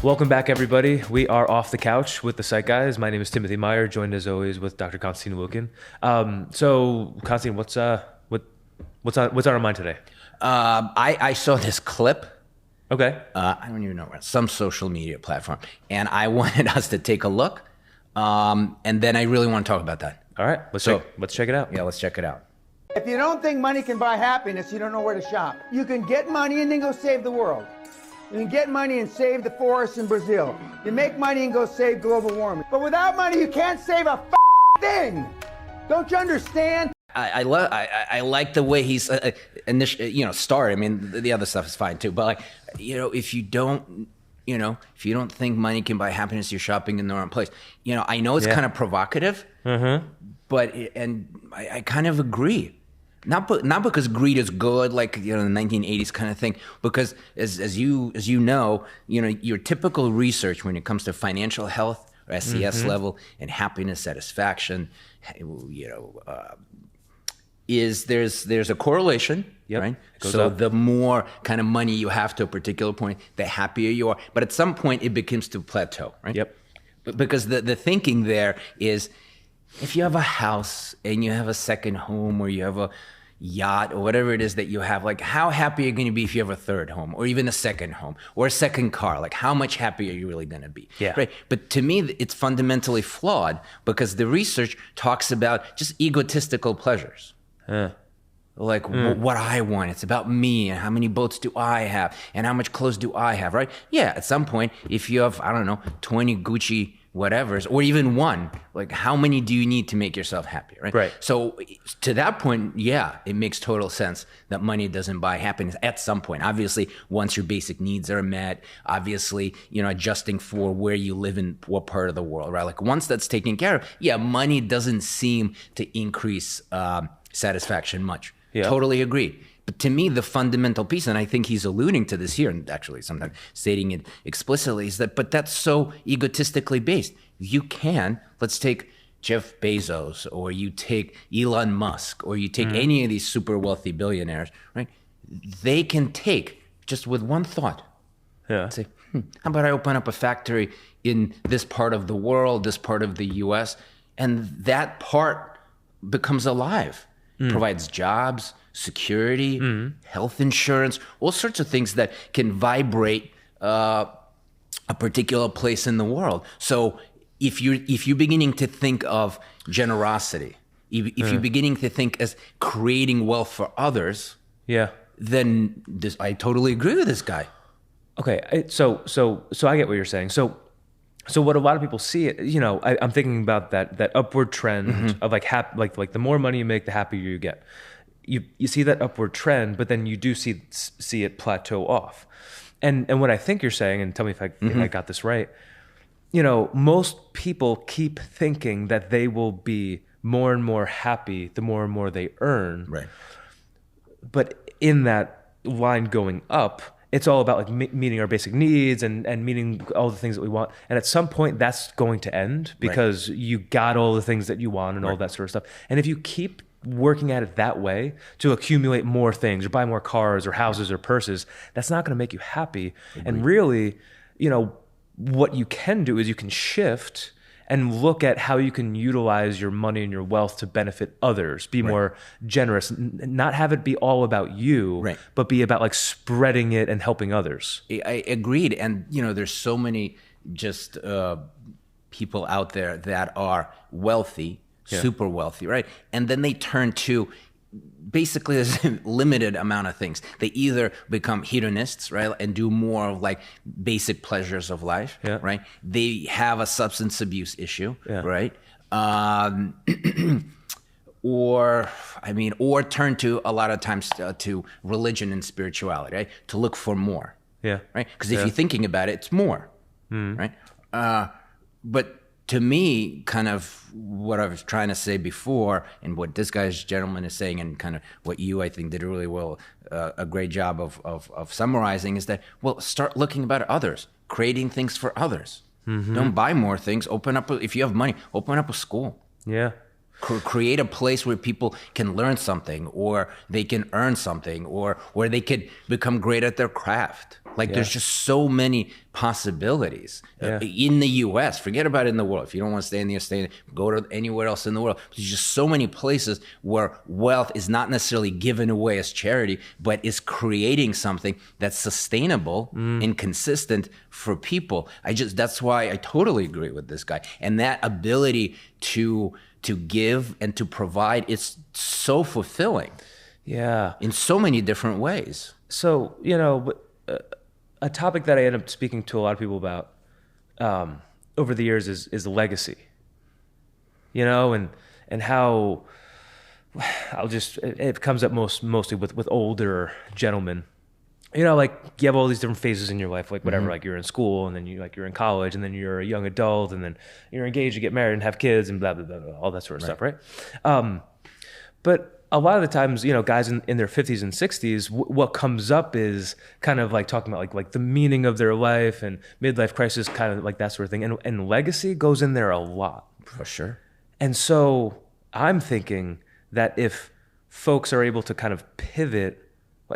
Welcome back, everybody. We are off the couch with the Psych Guys. My name is Timothy Meyer, joined as always with Dr. Konstantin Wilkin. So, Konstantin, what's on our mind today? I saw this clip. Okay. I don't even know where, some social media platform, and I wanted us to take a look, and then I really want to talk about that. All right. Let's check it out. Yeah, let's check it out. If you don't think money can buy happiness, you don't know where to shop. You can get money and then go save the world. You can get money and save the forests in Brazil. You make money and go save global warming. But without money, you can't save a thing. Don't you understand? I like the way he's started. I mean, the other stuff is fine too. But like, if you don't think money can buy happiness, you're shopping in the wrong place. I know it's kind of provocative, but I kind of agree. Not because greed is good, like the 1980s kind of thing. Because as you know, your typical research when it comes to financial health or SES level and happiness, satisfaction, is there's a correlation, right? So up. The more kind of money you have to a particular point, the happier you are. But at some point, it begins to plateau, right? Yep. Because the thinking there is, if you have a house and you have a second home or you have a yacht or whatever it is that you have, like how happy are you going to be if you have a third home or even a second home or a second car? Like how much happier are you really going to be? Yeah. Right. But to me, it's fundamentally flawed because the research talks about just egotistical pleasures. Like what I want. It's about me and how many boats do I have and how much clothes do I have, right? Yeah, at some point, if you have, 20 Gucci whatevers, or even one, like how many do you need to make yourself happy, right? Right. So to that point, yeah, it makes total sense that money doesn't buy happiness at some point. Obviously, once your basic needs are met, obviously, adjusting for where you live in what part of the world, right? Like once that's taken care of, yeah, money doesn't seem to increase satisfaction much. Yeah. Totally agree. But to me, the fundamental piece, and I think he's alluding to this here, and actually sometimes stating it explicitly, is that, but that's so egotistically based. You can, let's take Jeff Bezos, or you take Elon Musk, or you take any of these super wealthy billionaires, right? They can take, just with one thought, say, how about I open up a factory in this part of the world, this part of the US, and that part becomes alive, provides jobs, security, health insurance, all sorts of things that can vibrate a particular place in the world. So if you're beginning to think of generosity, if you're beginning to think as creating wealth for others, then I totally agree with this guy. Okay, so I get what you're saying. So what a lot of people see, I'm thinking about that upward trend of like the more money you make, the happier you get. You see that upward trend, but then you do see it plateau off. And what I think you're saying, and tell me if I got this right, most people keep thinking that they will be more and more happy the more and more they earn. Right. But in that line going up, it's all about like meeting our basic needs and meeting all the things that we want. And at some point that's going to end because you got all the things that you want and all that sort of stuff. And if you keep working at it that way to accumulate more things or buy more cars or houses or purses, that's not going to make you happy. And really, what you can do is you can shift and look at how you can utilize your money and your wealth to benefit others, be more generous, not have it be all about you, but be about like spreading it and helping others. I agreed. And, there's so many just people out there that are wealthy, super wealthy, right? And then they turn to basically there's a limited amount of things. They either become hedonists, right, and do more of like basic pleasures of life, right? They have a substance abuse issue, right? Or turn to a lot of times to religion and spirituality, right? To look for more, right? Because if you're thinking about it, it's more, right? But to me, kind of what I was trying to say before, and what this gentleman is saying, and kind of what you, I think, did really well, a great job of summarizing, is that, well, start looking about others, creating things for others. Don't buy more things. Open up, if you have money, open up a school. Yeah. Create a place where people can learn something, or they can earn something, or where they could become great at their craft. Like there's just so many possibilities in the U.S. Forget about it in the world. If you don't want to stay in the U.S., go to anywhere else in the world. There's just so many places where wealth is not necessarily given away as charity, but is creating something that's sustainable and consistent for people. That's why I totally agree with this guy. And that ability to give and to provide, it's so fulfilling. Yeah. In so many different ways. So, a topic that I end up speaking to a lot of people about over the years is legacy. And how it comes up mostly with older gentlemen. Like you have all these different phases in your life, like whatever, like you're in school, and then you're in college, and then you're a young adult, and then you're engaged, you get married and have kids, and blah, blah, blah, blah, all that sort of stuff, right? But a lot of the times, guys in their 50s and 60s, what comes up is kind of like talking about like the meaning of their life and midlife crisis, kind of like that sort of thing. And legacy goes in there a lot. For sure. And so I'm thinking that if folks are able to kind of pivot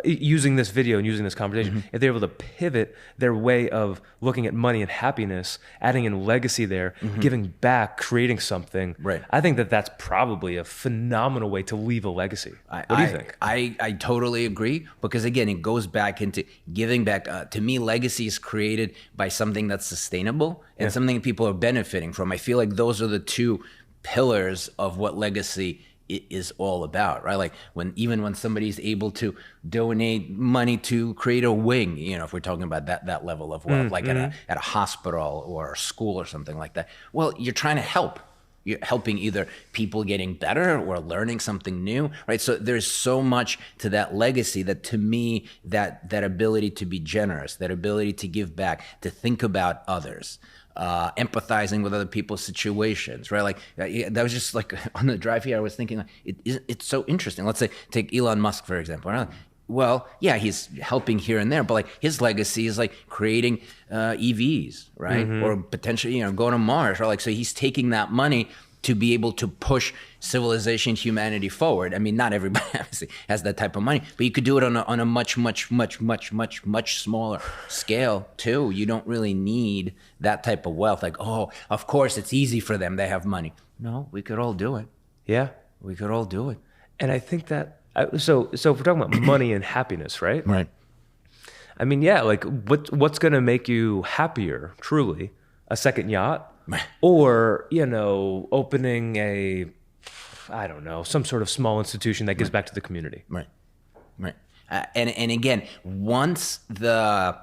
using this video and using this conversation, if they're able to pivot their way of looking at money and happiness, adding in legacy there, giving back, creating something, I think that that's probably a phenomenal way to leave a legacy. What do you think? I totally agree, because again, it goes back into giving back. To me, legacy is created by something that's sustainable and something people are benefiting from. I feel like those are the two pillars of what legacy is all about, right? Like when somebody's able to donate money to create a wing, if we're talking about that level of wealth, like at a hospital or a school or something like that. Well, you're trying to help. You're helping either people getting better or learning something new, right? So there's so much to that legacy that, to me, that ability to be generous, that ability to give back, to think about others, empathizing with other people's situations, right? Like that was just like on the drive here, I was thinking it's so interesting. Let's say take Elon Musk, for example. Right? Well, yeah, he's helping here and there, but like his legacy is like creating EVs, right? Or potentially, going to Mars, right? Like, so he's taking that money to be able to push civilization, humanity forward. I mean, not everybody obviously has that type of money, but you could do it on a much smaller scale too. You don't really need that type of wealth. Like, oh, of course, it's easy for them. They have money. No, we could all do it. Yeah. We could all do it. And I think that, so if we're talking about money and happiness, right? Right. I mean, yeah, like what's going to make you happier, truly? A second yacht? Or, opening some sort of small institution that gives back to the community. Right. And again, once the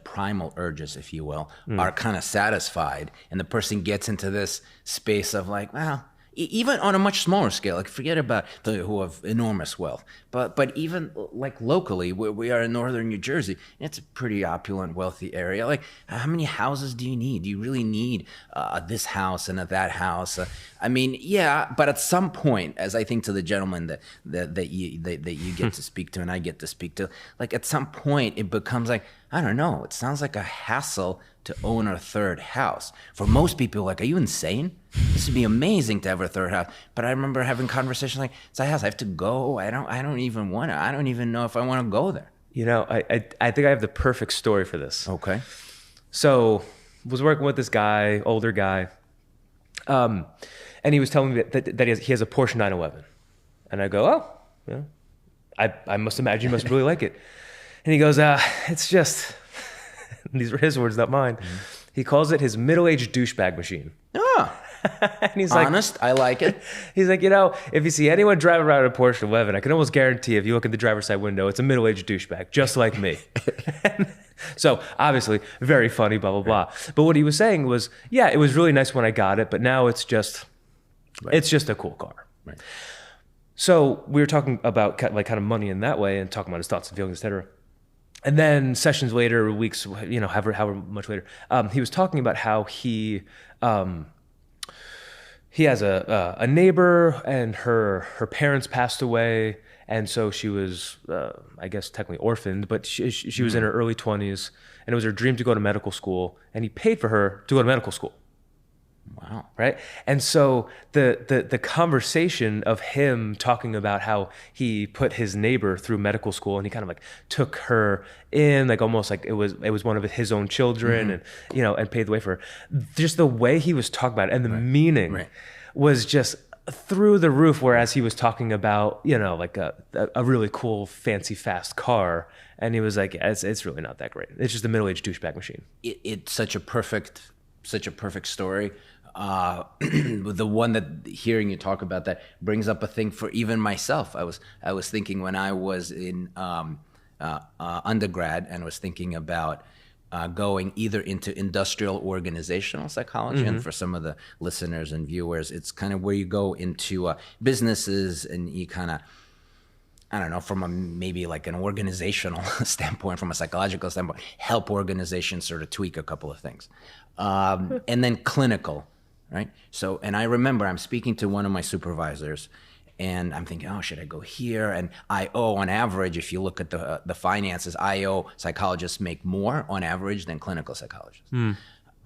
primal urges, if you will, are kind of satisfied, and the person gets into this space of like, well, even on a much smaller scale, like forget about who have enormous wealth, but even like locally, where we are in northern New Jersey, it's a pretty opulent, wealthy area. Like, how many houses do you need? Do you really need this house and that house? I mean, yeah, but at some point, as I think to the gentleman that you get to speak to and I get to speak to, like at some point it becomes like, I don't know, it sounds like a hassle to own a third house. For most people, like, are you insane? This would be amazing to have a third house. But I remember having conversations like, it's a house, I have to go. I don't even want to. I don't even know if I want to go there. I think I have the perfect story for this. Okay. So was working with this guy, older guy, and he was telling me that he has a Porsche 911. And I go, oh, yeah, I must imagine you must really like it. And he goes, it's just... These are his words, not mine. He calls it his middle-aged douchebag machine. Oh, and he's honest, I like it. He's like, if you see anyone driving around in a Porsche 11, I can almost guarantee if you look at the driver's side window, it's a middle-aged douchebag, just like me. So obviously, very funny, blah, blah, blah. But what he was saying was, yeah, it was really nice when I got it, but now it's just a cool car. Right. So we were talking about kind of money in that way and talking about his thoughts and feelings, et cetera. And then sessions later, weeks, however much later, he was talking about how he has a neighbor and her parents passed away, and so she was, I guess, technically orphaned, but she was in her early 20s, and it was her dream to go to medical school, and he paid for her to go to medical school. Wow. Right. And so the conversation of him talking about how he put his neighbor through medical school and he kind of like took her in, like almost like it was one of his own children, and, you know, and paved the way for her. Just the way he was talking about it and the meaning was just through the roof. Whereas he was talking about, you know, like a really cool, fancy, fast car. And he was like, it's really not that great. It's just a middle-aged douchebag machine. It's such a perfect story. The one that hearing you talk about that brings up a thing for even myself. I was thinking when I was in undergrad and was thinking about going either into industrial organizational psychology, and for some of the listeners and viewers, it's kind of where you go into businesses and you kind of, I don't know, from maybe like an organizational standpoint, from a psychological standpoint, help organizations sort of tweak a couple of things. And then clinical, right? So, and I remember I'm speaking to one of my supervisors and I'm thinking, oh, should I go here? And IO, on average, if you look at the finances, IO psychologists make more on average than clinical psychologists.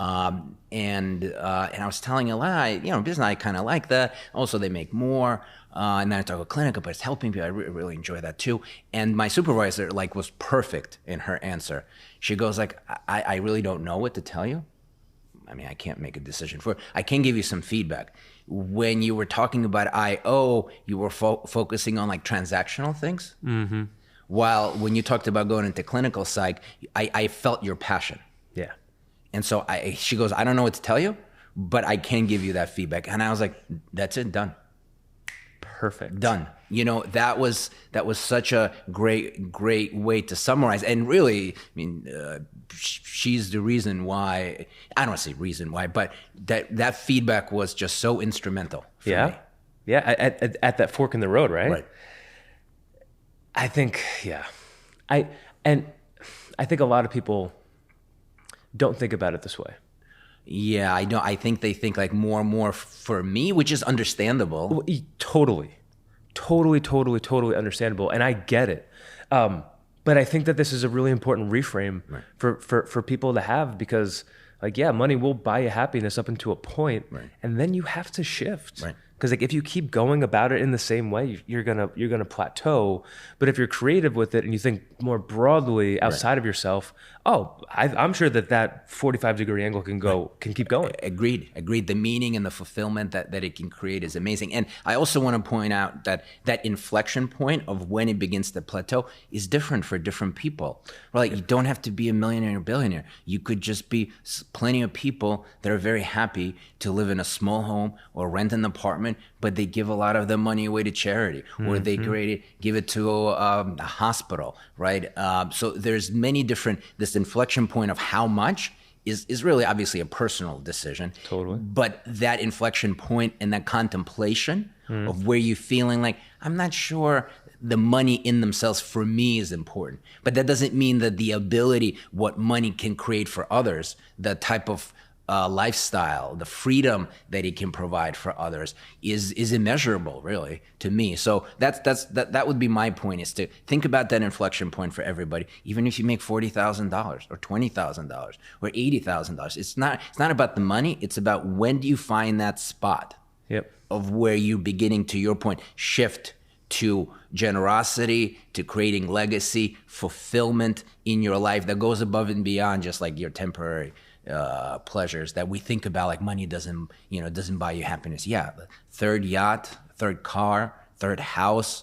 And I was telling Eli, you know, business, I kind of like that. Also, they make more. And then I talk about clinical, but it's helping people. I really enjoy that too. And my supervisor like was perfect in her answer. She goes like, I really don't know what to tell you. I mean, I can't make a decision for it. I can give you some feedback. When you were talking about IO, you were focusing on like transactional things. While when you talked about going into clinical psych, I felt your passion. Yeah. And so she goes, I don't know what to tell you, but I can give you that feedback. And I was like, that's it, done. Perfect. Done. You know, that was such a great way to summarize. And really, I mean, she's the reason why, I don't want to say reason why, but that feedback was just so instrumental for me. Yeah. At that fork in the road, right? Right. I think, I think a lot of people don't think about it this way. Yeah, I know. I think they think like more and more for me, which is understandable. Totally understandable, and I get it. But I think that this is a really important reframe for people to have, because, like, yeah, money will buy you happiness up until a point, and then you have to shift. Because like if you keep going about it in the same way, you're gonna plateau. But if you're creative with it and you think more broadly outside of yourself, I'm sure that 45-degree angle can keep going. Agreed. The meaning and the fulfillment that it can create is amazing. And I also want to point out that inflection point of when it begins to plateau is different for different people. Right? You don't have to be a millionaire or billionaire. You could just be plenty of people that are very happy to live in a small home or rent an apartment, but they give a lot of their money away to charity, or they give it to a hospital, right? So there's many different, this inflection point of how much is really obviously a personal decision. Totally. But that inflection point and that contemplation of where you're feeling like, I'm not sure the money in themselves for me is important. But that doesn't mean that the ability, what money can create for others, the type of lifestyle, the freedom that it can provide for others is immeasurable, really, to me. So that would be my point, is to think about that inflection point for everybody. Even if you make $40,000 or $20,000 or $80,000, it's not about the money. It's about when do you find that spot of where you beginning, to your point, shift to generosity, to creating legacy, fulfillment in your life that goes above and beyond just like your temporary pleasures that we think about, like money doesn't buy you happiness. Yeah, the third yacht, third car, third house,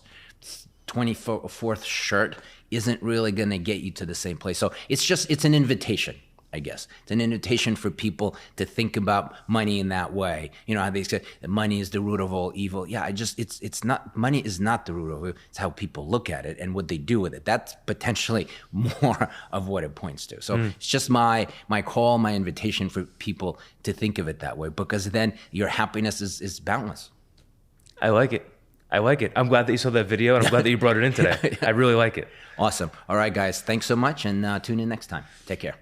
24th shirt isn't really going to get you to the same place. So it's an invitation, I guess. It's an invitation for people to think about money in that way. You know how they say that money is the root of all evil. Yeah, it's not, money is not the root of it. It's how people look at it and what they do with it. That's potentially more of what it points to. So it's just my call, my invitation for people to think of it that way, because then your happiness is boundless. I like it. I'm glad that you saw that video, and I'm glad that you brought it in today. I really like it. Awesome. All right, guys. Thanks so much, and tune in next time. Take care.